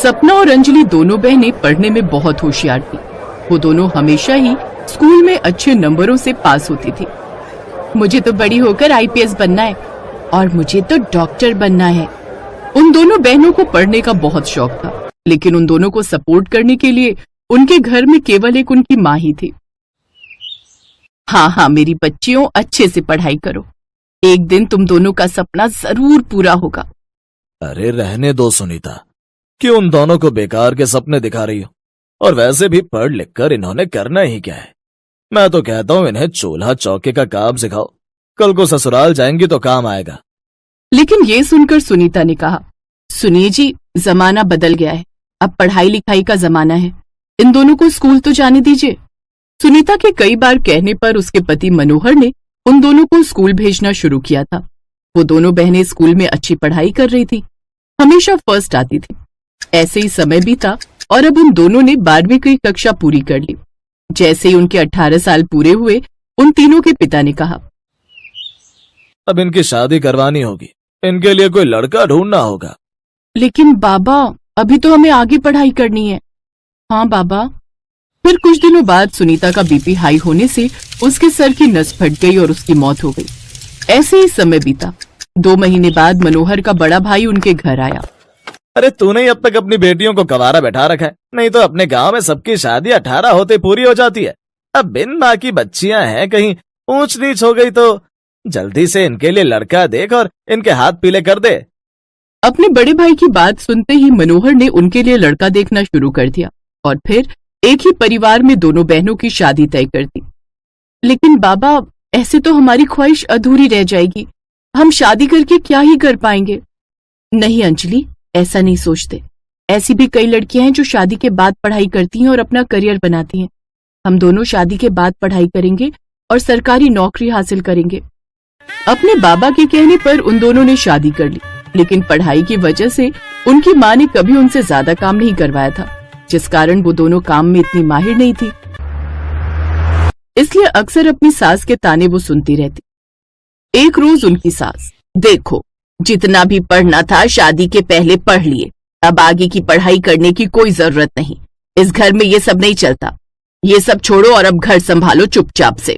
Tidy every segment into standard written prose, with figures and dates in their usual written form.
सपना और अंजलि दोनों बहनें पढ़ने में बहुत होशियार थी। वो दोनों हमेशा ही स्कूल में अच्छे नंबरों से पास होती थी। मुझे तो बड़ी होकर आईपीएस बनना है और मुझे तो डॉक्टर बनना है। उन दोनों बहनों को पढ़ने का बहुत शौक था, लेकिन उन दोनों को सपोर्ट करने के लिए उनके घर में केवल एक उनकी माँ ही थी। हाँ, मेरी बच्चियों, अच्छे से पढ़ाई करो, एक दिन तुम दोनों का सपना जरूर पूरा होगा। अरे रहने दो सुनीता, क्यों उन दोनों को बेकार के सपने दिखा रही हो? और वैसे भी पढ़ लिख कर इन्होंने करना ही क्या है? मैं तो कहता हूँ इन्हें चूल्हा चौके का काम सिखाओ, कल को ससुराल जाएंगी तो काम आएगा। लेकिन ये सुनकर सुनीता ने कहा, सुनिए जी, जमाना बदल गया है, अब पढ़ाई लिखाई का जमाना है, इन दोनों को स्कूल तो जाने दीजिए। सुनीता के कई बार कहने पर उसके पति मनोहर ने उन दोनों को स्कूल भेजना शुरू किया था। वो दोनों बहनें स्कूल में अच्छी पढ़ाई कर रही थी, हमेशा फर्स्ट आती थी। ऐसे ही समय बीता और अब उन दोनों ने 12वीं की कक्षा पूरी कर ली। जैसे ही उनके 18 साल पूरे हुए, उन तीनों के पिता ने कहा, अब इनकी शादी करवानी होगी, इनके लिए कोई लड़का ढूंढना होगा। लेकिन बाबा, अभी तो हमें आगे पढ़ाई करनी है। हाँ बाबा। फिर कुछ दिनों बाद सुनीता का बीपी हाई होने से उसके सर की नस फट गई और उसकी मौत हो गई। ऐसे ही समय बीता। 2 महीने बाद मनोहर का बड़ा भाई उनके घर आया। अरे तूने ही अब तक अपनी बेटियों को कवारा बैठा रखा है, नहीं तो अपने गांव में सबकी शादी 18 होते पूरी हो जाती है। अब बिन माँ की बच्चियां हैं, कहीं ऊंच नीच हो गई तो जल्दी से इनके लिए लड़का देख और इनके हाथ पीले कर दे। अपने बड़े भाई की बात सुनते ही मनोहर ने उनके लिए लड़का देखना शुरू कर दिया और फिर एक ही परिवार में दोनों बहनों की शादी तय कर दी। लेकिन बाबा, ऐसे तो हमारी ख्वाहिश अधूरी रह जाएगी, हम शादी करके क्या ही कर पाएंगे। नहीं अंजलि, ऐसा नहीं सोचते। ऐसी भी कई लड़कियां हैं जो शादी के बाद पढ़ाई करती हैं और अपना करियर बनाती हैं। हम दोनों शादी के बाद पढ़ाई करेंगे और सरकारी नौकरी हासिल करेंगे। अपने बाबा के कहने पर उन दोनों ने शादी कर ली, लेकिन पढ़ाई की वजह से उनकी माँ ने कभी उनसे ज्यादा काम नहीं करवाया था, जिस कारण वो दोनों काम में इतनी माहिर नहीं थी। इसलिए अक्सर अपनी सास के ताने वो सुनती रहती। एक रोज उनकी सास, देखो, जितना भी पढ़ना था शादी के पहले पढ़ लिए, अब आगे की पढ़ाई करने की कोई जरूरत नहीं। इस घर में ये सब नहीं चलता, ये सब छोड़ो और अब घर संभालो चुपचाप से।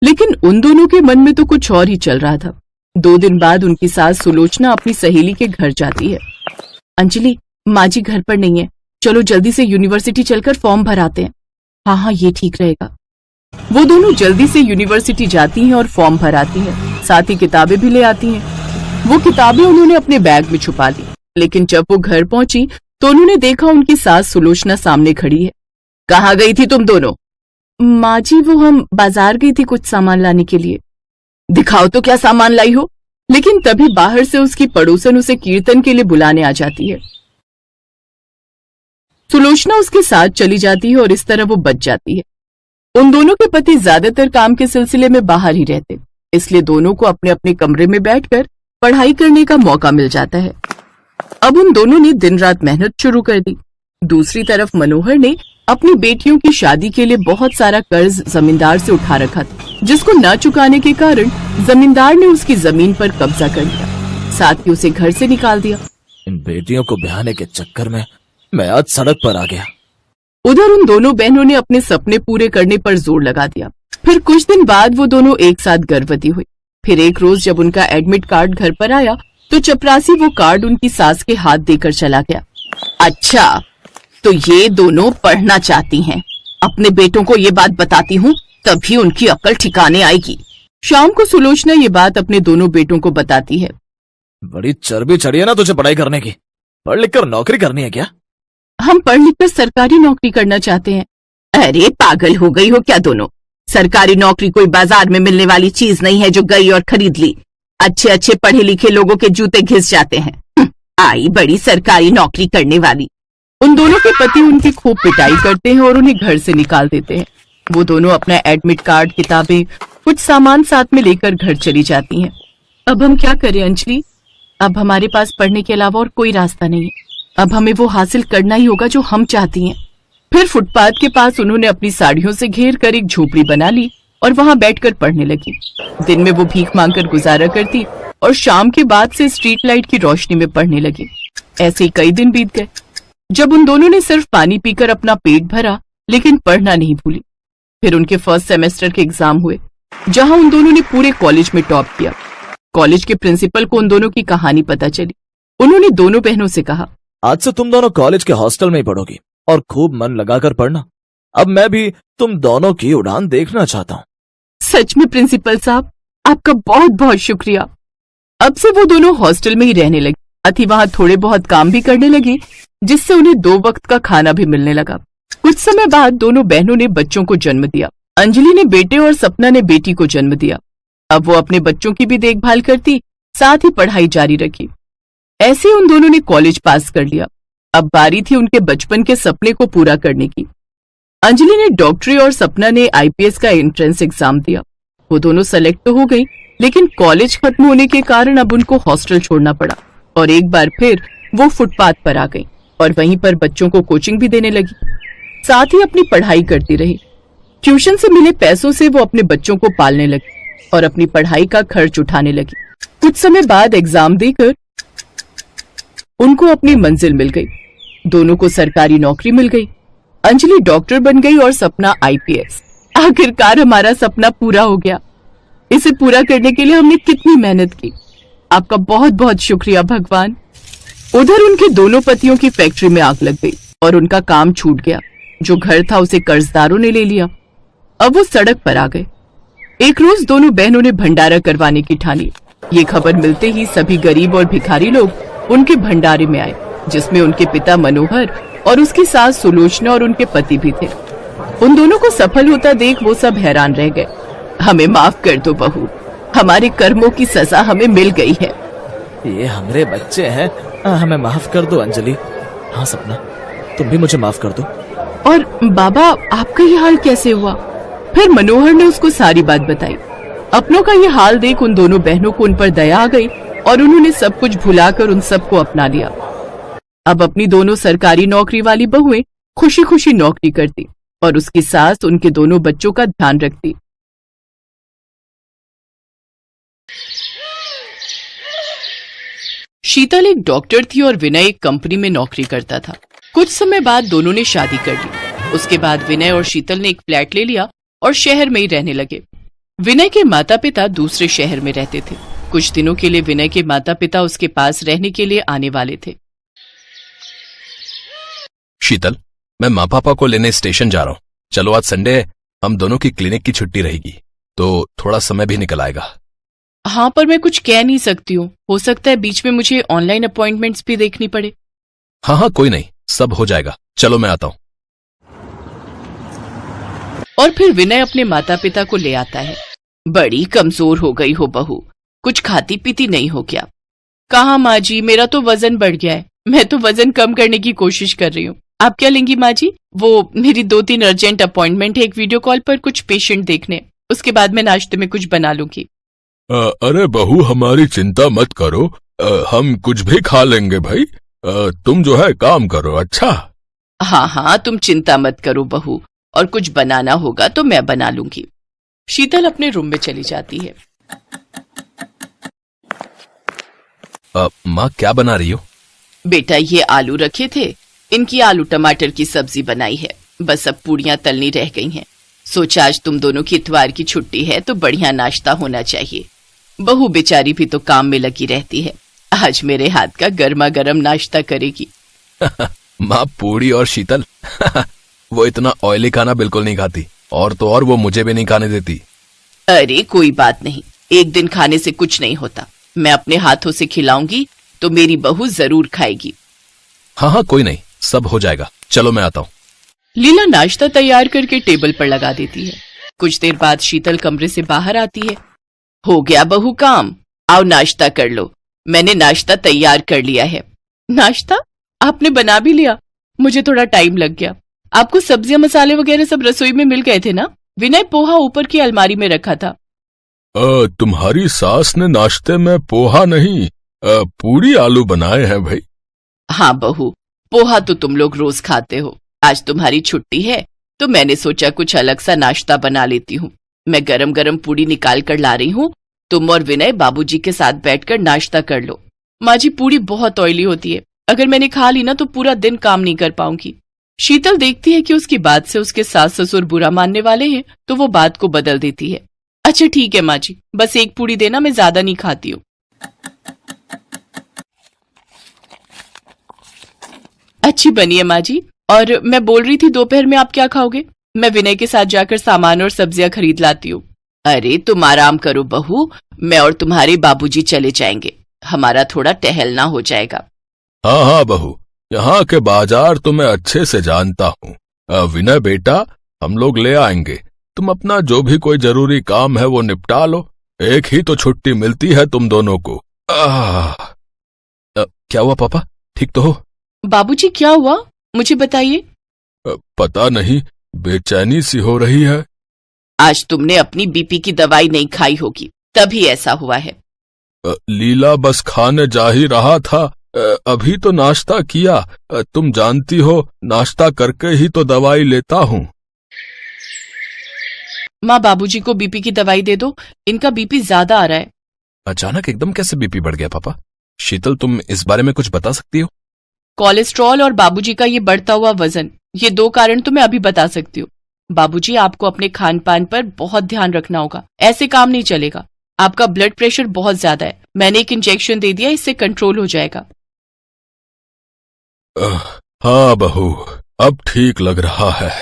लेकिन उन दोनों के मन में तो कुछ और ही चल रहा था। 2 दिन बाद उनकी सास सुलोचना अपनी सहेली के घर जाती है। अंजलि, माँ जी घर पर नहीं है, चलो जल्दी से यूनिवर्सिटी चलकर फॉर्म भराते हैं। हाँ, ये ठीक रहेगा। वो दोनों जल्दी से यूनिवर्सिटी जाती हैं और फॉर्म भराती हैं, साथ ही किताबें भी ले आती हैं। वो किताबें उन्होंने अपने बैग में छुपा ली, लेकिन जब वो घर पहुंची तो उन्होंने देखा उनकी सास सुलोचना सामने खड़ी है। कहाँ गई थी तुम दोनों? माँ जी, वो हम बाजार गई थी कुछ सामान लाने के लिए। दिखाओ तो क्या सामान लाई हो। लेकिन तभी बाहर से उसकी पड़ोसन उसे कीर्तन के लिए बुलाने आ जाती है। सुलोचना उसके साथ चली जाती है और इस तरह वो बच जाती है। उन दोनों के पति ज्यादातर काम के सिलसिले में बाहर ही रहते, इसलिए दोनों को अपने अपने कमरे में बैठकर पढ़ाई करने का मौका मिल जाता है। अब उन दोनों ने दिन रात मेहनत शुरू कर दी। दूसरी तरफ मनोहर ने अपनी बेटियों की शादी के लिए बहुत सारा कर्ज जमींदार से उठा रखा था, जिसको न चुकाने के कारण जमींदार ने उसकी जमीन पर कब्जा कर लिया, साथ ही उसे घर से निकाल दिया। इन बेटियों को ब्याहने के चक्कर में मैं आज सड़क पर आ गया। उधर उन दोनों बहनों ने अपने सपने पूरे करने पर जोर लगा दिया। फिर कुछ दिन बाद वो दोनों एक साथ गर्भवती हुई। फिर एक रोज जब उनका एडमिट कार्ड घर पर आया तो चपरासी वो कार्ड उनकी सास के हाथ देकर चला गया। अच्छा, तो ये दोनों पढ़ना चाहती हैं। अपने बेटों को ये बात बताती हूँ, तभी उनकी अक्ल ठिकाने आएगी। शाम को सुलोचना ये बात अपने दोनों बेटों को बताती है। बड़ी चर्बी चढ़ी है ना तुझे पढ़ाई करने की? पढ़ लिख कर नौकरी करनी है क्या? हम पढ़ लिख कर सरकारी नौकरी करना चाहते हैं। अरे पागल हो गई हो क्या दोनों? सरकारी नौकरी कोई बाजार में मिलने वाली चीज नहीं है जो गई और खरीद ली। अच्छे अच्छे पढ़े लिखे लोगों के जूते घिस जाते हैं। आई बड़ी सरकारी नौकरी करने वाली। उन दोनों के पति उनकी खूब पिटाई करते हैं और उन्हें घर से निकाल देते हैं। वो दोनों अपना एडमिट कार्ड, किताबें, कुछ सामान साथ में लेकर घर चली जाती हैं। अब हम क्या करें अंजलि? अब हमारे पास पढ़ने के अलावा और कोई रास्ता नहीं है। अब हमें वो हासिल करना ही होगा जो हम चाहती हैं। फिर फुटपाथ के पास उन्होंने अपनी साड़ियों से घेर कर एक झोपड़ी बना ली और वहां बैठकर पढ़ने लगी। दिन में वो भीख मांगकर गुजारा करती और शाम के बाद से स्ट्रीट लाइट की रोशनी में पढ़ने लगी। ऐसे ही कई दिन बीत गए। जब उन दोनों ने सिर्फ पानी पीकर अपना पेट भरा लेकिन पढ़ना नहीं भूली। फिर उनके फर्स्ट सेमेस्टर के एग्जाम हुए, जहां उन दोनों ने पूरे कॉलेज में टॉप किया। कॉलेज के प्रिंसिपल को उन दोनों की कहानी पता चली। उन्होंने दोनों बहनों से कहा, आज से तुम दोनों कॉलेज के हॉस्टल में ही पढ़ोगी और खूब मन लगाकर पढ़ना। अब मैं भी तुम दोनों की उड़ान देखना चाहता हूँ। सच में प्रिंसिपल साहब, आपका बहुत बहुत शुक्रिया। अब से वो दोनों हॉस्टल में ही रहने लगे, साथ ही वहां थोड़े बहुत काम भी करने लगे, जिससे उन्हें 2 वक्त का खाना भी मिलने लगा। कुछ समय बाद दोनों बहनों ने बच्चों को जन्म दिया। अंजलि ने बेटे और सपना ने बेटी को जन्म दिया। अब वो अपने बच्चों की भी देखभाल करती, साथ ही पढ़ाई जारी रखी। ऐसे उन दोनों ने कॉलेज पास कर लिया। अब बारी थी उनके बचपन के सपने को पूरा करने की। अंजलि ने डॉक्टरी और सपना ने आईपीएस का एंट्रेंस एग्जाम दिया। वो दोनों सेलेक्ट तो हो गई, लेकिन कॉलेज खत्म होने के कारण अब उनको हॉस्टल छोड़ना पड़ा और एक बार फिर वो फुटपाथ पर आ गई और वहीं पर बच्चों को कोचिंग भी देने लगी। साथ ही अपनी पढ़ाई करती रही। ट्यूशन से मिले पैसों से वो अपने बच्चों को पालने लगी और अपनी पढ़ाई का खर्च उठाने लगी। कुछ समय बाद एग्जाम देकर उनको अपनी मंजिल मिल गई। दोनों को सरकारी नौकरी मिल गई। अंजलि डॉक्टर बन गई और सपना आईपीएस। आखिरकार हमारा सपना पूरा हो गया। इसे पूरा करने के लिए हमने कितनी मेहनत की। आपका बहुत बहुत शुक्रिया भगवान। उधर उनके दोनों पतियों की फैक्ट्री में आग लग गई और उनका काम छूट गया। जो घर था उसे कर्जदारों ने ले लिया। अब वो सड़क पर आ गए। एक रोज दोनों बहनों ने भंडारा करवाने की ठानी। ये खबर मिलते ही सभी गरीब और भिखारी लोग उनके भंडारे में आए, जिसमें उनके पिता मनोहर और उसकी सास सुलोचना और उनके पति भी थे। उन दोनों को सफल होता देख वो सब हैरान रह गए। हमें माफ कर दो बहू, हमारे कर्मों की सजा हमें मिल गई है। ये हमारे बच्चे हैं, हमें माफ कर दो अंजलि। हाँ सपना, तुम भी मुझे माफ कर दो। और बाबा, आपका ये हाल कैसे हुआ? फिर मनोहर ने उसको सारी बात बताई। अपनों का ये हाल देख उन दोनों बहनों को उन पर दया आ गई और उन्होंने सब कुछ भुलाकर उन सबको अपना लिया। अब अपनी दोनों सरकारी नौकरी वाली बहुएं खुशी खुशी नौकरी करती और उसकी सास उनके दोनों बच्चों का ध्यान रखती। शीतल एक डॉक्टर थी और विनय एक कंपनी में नौकरी करता था। कुछ समय बाद दोनों ने शादी कर ली। उसके बाद विनय और शीतल ने एक फ्लैट ले लिया और शहर में ही रहने लगे। विनय के माता पिता दूसरे शहर में रहते थे। कुछ दिनों के लिए विनय के माता पिता उसके पास रहने के लिए आने वाले थे। शीतल, मैं माँ पापा को लेने स्टेशन जा रहा हूँ। चलो, आज संडे है, हम दोनों की क्लिनिक की छुट्टी रहेगी, तो थोड़ा समय भी निकल आएगा। हाँ, पर मैं कुछ कह नहीं सकती हूँ। हो सकता है बीच में मुझे ऑनलाइन अपॉइंटमेंट्स भी देखनी पड़े। हाँ हाँ, कोई नहीं, सब हो जाएगा। चलो, मैं आता हूँ। और फिर विनय अपने माता पिता को ले आता है। बड़ी कमजोर हो गई हो बहू, कुछ खाती पीती नहीं हो क्या? कहाँ माँ जी, मेरा तो वजन बढ़ गया है। मैं तो वजन कम करने की कोशिश कर रही हूँ। आप क्या लेंगी माँ जी? वो मेरी 2-3 अर्जेंट अपॉइंटमेंट है एक वीडियो कॉल पर कुछ पेशेंट देखने। उसके बाद मैं नाश्ते में कुछ बना लूंगी। अरे बहू, हमारी चिंता मत करो, हम कुछ भी खा लेंगे भाई। तुम जो है काम करो। अच्छा? हाँ हाँ, तुम चिंता मत करो बहू, और कुछ बनाना होगा तो मैं बना लूंगी। शीतल अपने रूम में चली जाती है। माँ, क्या बना रही हो? बेटा, ये आलू रखे थे, इनकी आलू टमाटर की सब्जी बनाई है। बस अब पूड़ियां तलनी रह गई हैं। सोचा आज तुम दोनों की इतवार की छुट्टी है तो बढ़िया नाश्ता होना चाहिए। बहू बेचारी भी तो काम में लगी रहती है, आज मेरे हाथ का गर्मा गर्म नाश्ता करेगी। माँ, पूड़ी और शीतल वो इतना ऑयली खाना बिल्कुल नहीं खाती, और तो और वो मुझे भी नहीं खाने देती। अरे कोई बात नहीं, एक दिन खाने से कुछ नहीं होता। मैं अपने हाथों से खिलाऊंगी तो मेरी बहू जरूर खाएगी। हाँ हाँ, कोई नहीं, सब हो जाएगा। चलो, मैं आता हूँ। लीला नाश्ता तैयार करके टेबल पर लगा देती है। कुछ देर बाद शीतल कमरे से बाहर आती है। हो गया बहू काम, आओ नाश्ता कर लो। मैंने नाश्ता तैयार कर लिया है। नाश्ता आपने बना भी लिया? मुझे थोड़ा टाइम लग गया। आपको सब्जियां मसाले वगैरह सब रसोई में मिल गए थे ना? विनय पोहा ऊपर की अलमारी में रखा था। तुम्हारी सास ने नाश्ते में पोहा नहीं, पूरी आलू बनाए हैं भाई। हाँ बहू, पोहा तो तुम लोग रोज खाते हो। आज तुम्हारी छुट्टी है तो मैंने सोचा कुछ अलग सा नाश्ता बना लेती हूँ। मैं गरम गरम पूड़ी निकाल कर ला रही हूँ, तुम और विनय बाबूजी के साथ बैठकर नाश्ता कर लो। माँ जी, पूड़ी बहुत ऑयली होती है, अगर मैंने खा ली ना तो पूरा दिन काम नहीं कर पाऊंगी। शीतल देखती है कि उसकी बात से उसके सास ससुर बुरा मानने वाले हैं, तो वो बात को बदल देती है। अच्छा ठीक है माँ जी, बस एक पूड़ी देना, मैं ज्यादा नहीं खाती हूँ। अच्छी बनी है माँ जी। और मैं बोल रही थी दोपहर में आप क्या खाओगे? मैं विनय के साथ जाकर सामान और सब्जियां खरीद लाती हूँ। अरे तुम आराम करो बहू, मैं और तुम्हारे बाबूजी चले जाएंगे, हमारा थोड़ा टहलना हो जाएगा। हाँ हाँ बहू, यहाँ के बाजार तो मैं अच्छे से जानता हूँ। विनय बेटा, हम लोग ले आएंगे, तुम अपना जो भी कोई जरूरी काम है वो निपटा लो। एक ही तो छुट्टी मिलती है तुम दोनों को। क्या हुआ पापा, ठीक तो हो? बाबूजी क्या हुआ, मुझे बताइए। पता नहीं, बेचैनी सी हो रही है। आज तुमने अपनी बीपी की दवाई नहीं खाई होगी, तभी ऐसा हुआ है। लीला बस खाने जा ही रहा था, अभी तो नाश्ता किया। तुम जानती हो, नाश्ता करके ही तो दवाई लेता हूँ। माँ बाबूजी को बीपी की दवाई दे दो, इनका बीपी ज्यादा आ रहा है। अचानक एकदम कैसे बीपी बढ़ गया पापा? शीतल, तुम इस बारे में कुछ बता सकती हो? कोलेस्ट्रॉल और बाबूजी का ये बढ़ता हुआ वजन, ये दो कारण तो मैं अभी बता सकती हूँ। बाबूजी, आपको अपने खान पान पर बहुत ध्यान रखना होगा, ऐसे काम नहीं चलेगा। आपका ब्लड प्रेशर बहुत ज्यादा है, मैंने एक इंजेक्शन दे दिया, इससे कंट्रोल हो जाएगा। हाँ बहू, अब ठीक लग रहा है।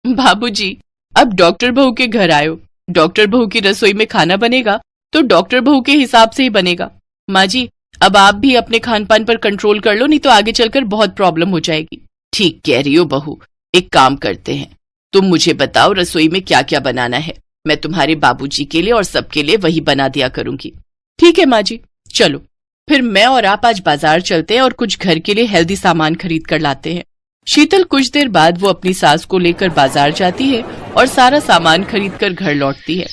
बाबूजी, अब डॉक्टर बहू के घर आयो, डॉक्टर बहू की रसोई में खाना बनेगा तो डॉक्टर बहू के हिसाब से ही बनेगा। माँ जी, अब आप भी अपने खान पान पर कंट्रोल कर लो, नहीं तो आगे चलकर बहुत प्रॉब्लम हो जाएगी। ठीक कह रही हो बहू, एक काम करते हैं, तुम मुझे बताओ रसोई में क्या क्या बनाना है, मैं तुम्हारे बाबूजी के लिए और सबके लिए वही बना दिया करूंगी। ठीक है माँ जी, चलो फिर मैं और आप आज बाजार चलते हैं और कुछ घर के लिए हेल्दी सामान खरीद कर लाते हैं। शीतल कुछ देर बाद वो अपनी सास को लेकर बाजार जाती है और सारा सामान खरीद कर घर लौटती है।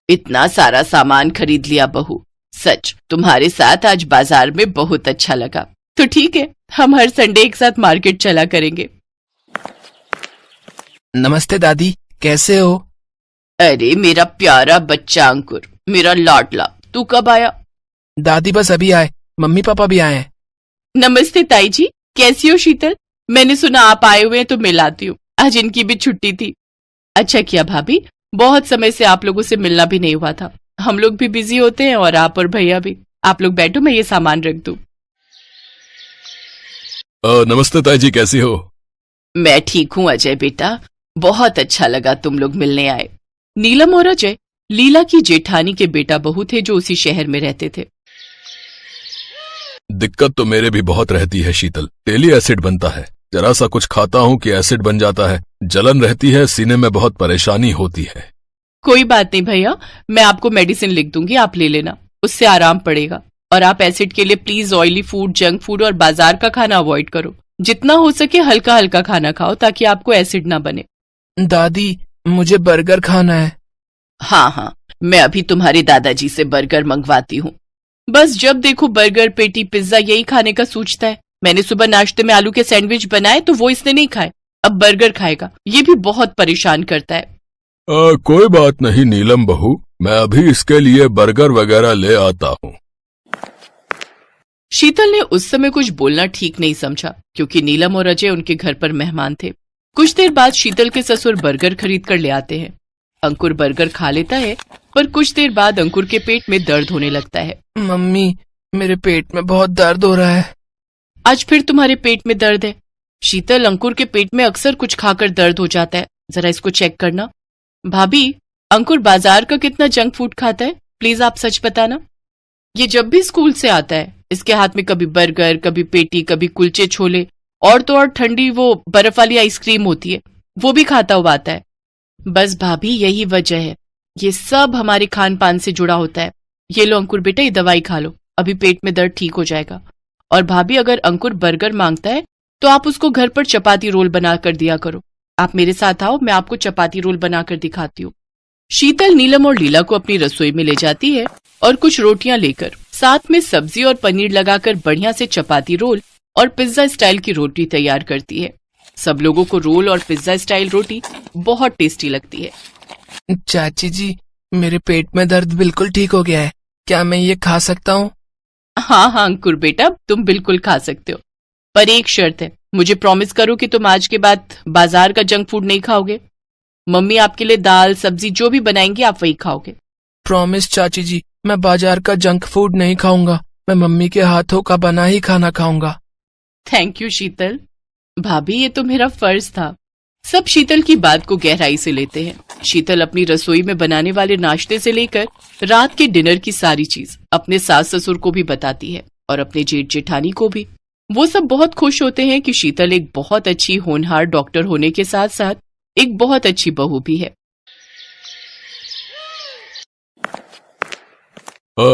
इतना सारा सामान खरीद लिया बहू, सच तुम्हारे साथ आज बाजार में बहुत अच्छा लगा। तो ठीक है, हम हर संडे एक साथ मार्केट चला करेंगे। नमस्ते दादी, कैसे हो? अरे मेरा प्यारा बच्चा अंकुर, मेरा लाडला, तू कब आया? दादी बस अभी आए, मम्मी पापा भी आए हैं। नमस्ते ताई जी, कैसी हो शीतल? मैंने सुना आप आए हुए हैं तो मिल आती हूँ, आज इनकी भी छुट्टी थी। अच्छा किया भाभी, बहुत समय से आप लोगों से मिलना भी नहीं हुआ था, हम लोग भी बिजी होते हैं और आप और भैया भी। आप लोग बैठो, मैं ये सामान रख दूं। नमस्ते ताई जी, कैसी हो? मैं ठीक हूँ अजय बेटा, बहुत अच्छा लगा तुम लोग मिलने आए। नीलम और अजय लीला की जेठानी के बेटा बहू थे जो उसी शहर में रहते थे। दिक्कत तो मेरे भी बहुत रहती है शीतल, डेली एसिड बनता है, जरा सा कुछ खाता हूँ कि एसिड बन जाता है, जलन रहती है, सीने में बहुत परेशानी होती है। कोई बात नहीं भैया, मैं आपको मेडिसिन लिख दूंगी, आप ले लेना, उससे आराम पड़ेगा। और आप एसिड के लिए please oily food, junk food और बाजार का खाना अवॉइड करो, जितना हो सके हल्का हल्का खाना खाओ ताकि आपको एसिड ना बने। दादी, मुझे बर्गर खाना है। हाँ हाँ, मैं अभी तुम्हारे दादाजी से बर्गर मंगवाती हूँ। बस जब देखो बर्गर, पेटी, पिज्जा यही खाने का सूझता है। मैंने सुबह नाश्ते में आलू के सैंडविच बनाए तो वो इसने नहीं खाए, अब बर्गर खाएगा, ये भी बहुत परेशान करता है। कोई बात नहीं नीलम बहू, मैं अभी इसके लिए बर्गर वगैरह ले आता हूँ। शीतल ने उस समय कुछ बोलना ठीक नहीं समझा, क्योंकि नीलम और अजय उनके घर पर मेहमान थे। कुछ देर बाद शीतल के ससुर बर्गर खरीद कर ले आते हैं। अंकुर बर्गर खा लेता है, पर कुछ देर बाद अंकुर के पेट में दर्द होने लगता है। मम्मी, मेरे पेट में बहुत दर्द हो रहा है। आज फिर तुम्हारे पेट में दर्द है? शीतल, अंकुर के पेट में अक्सर कुछ खाकर दर्द हो जाता है, जरा इसको चेक करना। भाभी, अंकुर बाजार का कितना जंक फूड खाता है, प्लीज आप सच बताना। ये जब भी स्कूल से आता है इसके हाथ में कभी बर्गर, कभी पेटी, कभी कुलचे छोले, और तो और ठंडी वो बर्फ वाली आइसक्रीम होती है, वो भी खाता हुआ आता है। बस भाभी, यही वजह है, ये सब हमारे खान पान से जुड़ा होता है। ये लो अंकुर बेटा, ये दवाई खा लो, अभी पेट में दर्द ठीक हो जाएगा। और भाभी, अगर अंकुर बर्गर मांगता है तो आप उसको घर पर चपाती रोल बना कर दिया करो। आप मेरे साथ आओ, मैं आपको चपाती रोल बनाकर दिखाती हूँ। शीतल नीलम और लीला को अपनी रसोई में ले जाती है और कुछ रोटियां लेकर साथ में सब्जी और पनीर लगाकर बढ़िया से चपाती रोल और पिज्जा स्टाइल की रोटी तैयार करती है। सब लोगों को रोल और पिज्जा स्टाइल रोटी बहुत टेस्टी लगती है। चाची जी, मेरे पेट में दर्द बिल्कुल ठीक हो गया है, क्या मैं ये खा सकता हूँ? हाँ अंकुर बेटा, तुम बिल्कुल खा सकते हो, पर एक शर्त है, मुझे प्रॉमिस करो कि तुम आज के बाद बाजार का जंक फूड नहीं खाओगे। मम्मी आपके लिए दाल सब्जी जो भी बनाएंगी आप वही खाओगे। प्रॉमिस चाची जी, मैं बाजार का जंक फूड नहीं खाऊंगा। मैं मम्मी के हाथों का बना ही खाना खाऊंगा। थैंक यू शीतल। भाभी ये तो मेरा फर्ज था। सब शीतल की बात को गहराई से लेते हैं। शीतल अपनी रसोई में बनाने वाले नाश्ते से लेकर रात के डिनर की सारी चीज अपने सास ससुर को भी बताती है और अपने जेठ जेठानी को भी। वो सब बहुत खुश होते हैं कि शीतल एक बहुत अच्छी होनहार डॉक्टर होने के साथ साथ एक बहुत अच्छी बहू भी है।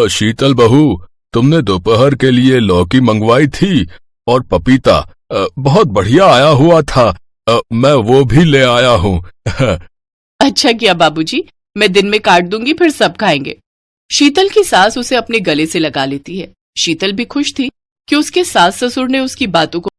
शीतल बहू, तुमने दोपहर के लिए लौकी मंगवाई थी और पपीता बहुत बढ़िया आया हुआ था। मैं वो भी ले आया हूँ। अच्छा किया बाबूजी, मैं दिन में काट दूंगी, फिर सब खाएंगे। शीतल की सास उसे अपने गले से लगा लेती है। शीतल भी खुश थी कि उसके सास ससुर ने उसकी बातों को